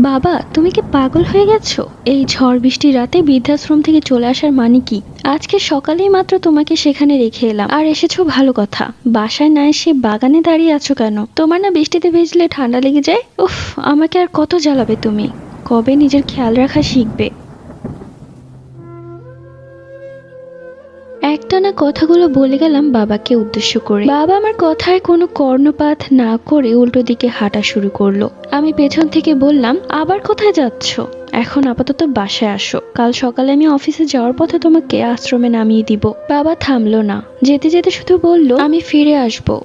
বাবা, তুমি কি পাগল হয়ে গেছো? এই ঝড় বৃষ্টির রাতে বৃদ্ধাশ্রম থেকে চলে আসার মানে কি? আজকে সকালেই মাত্র তোমাকে সেখানে রেখে এলাম, আর এসেছো ভালো কথা। বাসায় না এসে বাগানে দাঁড়িয়ে আছো কেন? তোমার না বৃষ্টিতে ভিজলে ঠান্ডা লেগে যায়? উফ, আমাকে আর কত জ্বালাবে তুমি? কবে নিজের খেয়াল রাখা শিখবে? একটানা কথাগুলো বলে গেলাম বাবাকে উদ্দেশ্য করে। বাবা আমার কথায় কোনো কর্ণপাত না করে উল্টো দিকে হাঁটা শুরু করলো। আমি পেছন থেকে বললাম, আবার কোথায় যাচ্ছ? এখন আপাতত বাসায় আসো, কাল সকালে আমি অফিসে যাওয়ার পথে তোমাকে আশ্রমে নামিয়ে দিব। বাবা থামলো না, যেতে যেতে শুধু বলল, আমি ফিরে আসবো,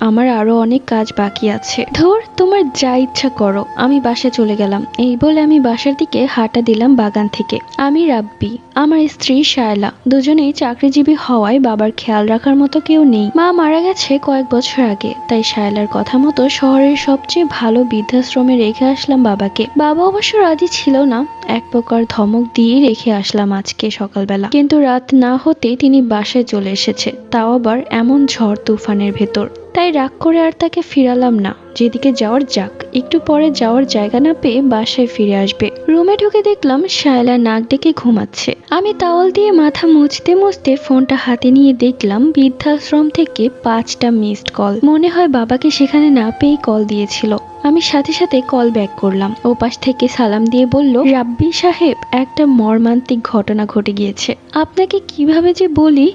আমার আরো অনেক কাজ বাকি আছে। ধর, তোমার যা ইচ্ছা করো, আমি বাসায় চলে গেলাম। এই বলে আমি বাসার দিকে হাঁটা দিলাম বাগান থেকে। আমি রাব্বি, আমার স্ত্রী শায়লা, দুজনেই চাকরিজীবী হওয়ায় বাবার খেয়াল রাখার মতো কেউ নেই। মা মারা গেছে কয়েক বছর আগে, তাই শায়লার কথা মতো শহরের সবচেয়ে ভালো বৃদ্ধাশ্রমে রেখে আসলাম বাবাকে। বাবা অবশ্য রাজি ছিল না, এক প্রকার ধমক দিয়ে রেখে আসলাম আজকে সকালবেলা। কিন্তু রাত না হতেই তিনি বাসায় চলে এসেছে, তাও আবার এমন ঝড় তুফানের ভেতর। তাই রাগ করে আর তাকে ফিরালাম না, যেদিকে যাওয়ার যাক, একটু পরে যাওয়ার জায়গা না পেয়ে বাসায় ফিরে আসবে। রুমে ঢুকে দেখলাম শায়লা নাক ডেকে ঘুমাচ্ছে। আমি তাওয়াল দিয়ে মাথা মুছতে মুছতে ফোনটা হাতে নিয়ে দেখলাম বৃদ্ধাশ্রম থেকে 5টা মিসড কল। মনে হয় বাবাকে সেখানে না পেয়ে কল দিয়েছিল। আমি সাথে সাথে কল ব্যাক করলাম। ওপাশ থেকে সালাম দিয়ে বলল, রাব্বি সাহেব, একটা মর্মান্তিক ঘটনা ঘটে গিয়েছে। আপনাকে কিভাবে যে বলি,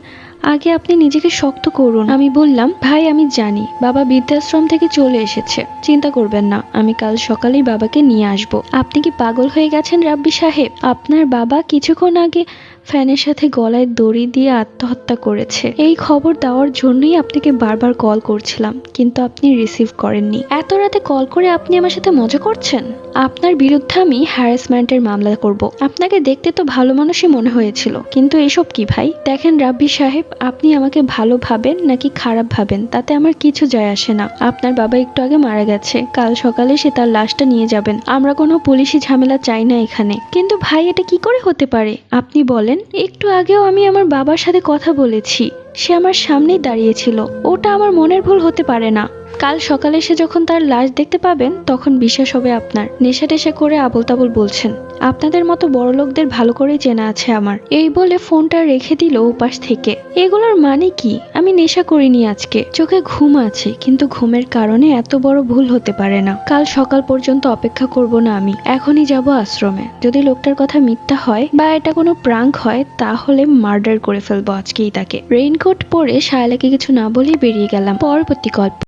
আগে আপনি নিজেকে শক্ত করুন। আমি বললাম, ভাই আমি জানি বাবা বৃদ্ধাশ্রম থেকে চলে এসেছে, চিন্তা করবেন না, আমি কাল সকালেই বাবাকে নিয়ে আসব। আপনি কি পাগল হয়ে গেছেন রাব্বি সাহেব? আপনার বাবা কিছুক্ষণ আগে ফ্যানের সাথে গলায় দড়ি দিয়ে আত্মহত্যা করেছে। এই খবর দেওয়ার জন্যই আপনাকে বারবার কল করছিলাম, কিন্তু আপনি রিসিভ করেননি। এত রাতে কল করে আপনি আমার সাথে মজা করছেন? আপনার বিরুদ্ধে আমি হ্যারাসমেন্টের মামলা করব। আপনাকে দেখতে তো ভালো মানুষই মনে হয়েছিল, কিন্তু এসব কি ভাই? দেখেন রাব্বি সাহেব, আপনি আমাকে ভালো ভাবেন নাকি খারাপ ভাবেন তাতে আমার কিছু যায় আসে না। আপনার বাবা একটু আগে মারা গেছে, কাল সকালে সে তার লাশটা নিয়ে যাবেন। আমরা কোনো পুলিশি ঝামেলা চাই না এখানে। কিন্তু ভাই, এটা কি করে হতে পারে আপনি বলেন? একটু আগেও আমি আমার বাবার সাথে কথা বলেছি, সে আমার সামনেই দাঁড়িয়েছিল। ওটা আমার মনের ভুল হতে পারে না। কাল সকালে সে যখন তার লাশ দেখতে পাবেন তখন বিশ্বাস হবে আপনার। নেশা টেশা করে আবোল তাবোল বলছেন। আপনাদের মতো বড় লোকদের ভালো করেই চেনা আছে আমার। এই বলে ফোনটা রেখে দিল উপাস থেকে। এগুলোর মানে কি? আমি নেশা করিনি আজকে, চোখে ঘুম আছে, কিন্তু ঘুমের কারণে এত বড় ভুল হতে পারে না। কাল সকাল পর্যন্ত অপেক্ষা করব না, আমি এখনই যাব আশ্রমে। যদি লোকটার কথা মিথ্যা হয় বা এটা কোনো প্রাঙ্ক হয়, তাহলে মার্ডার করে ফেলবো আজকেই তাকে। রেইনকোট পরে শায়লাকে কিছু না বলেই বেরিয়ে গেলাম। পরবর্তী গল্প।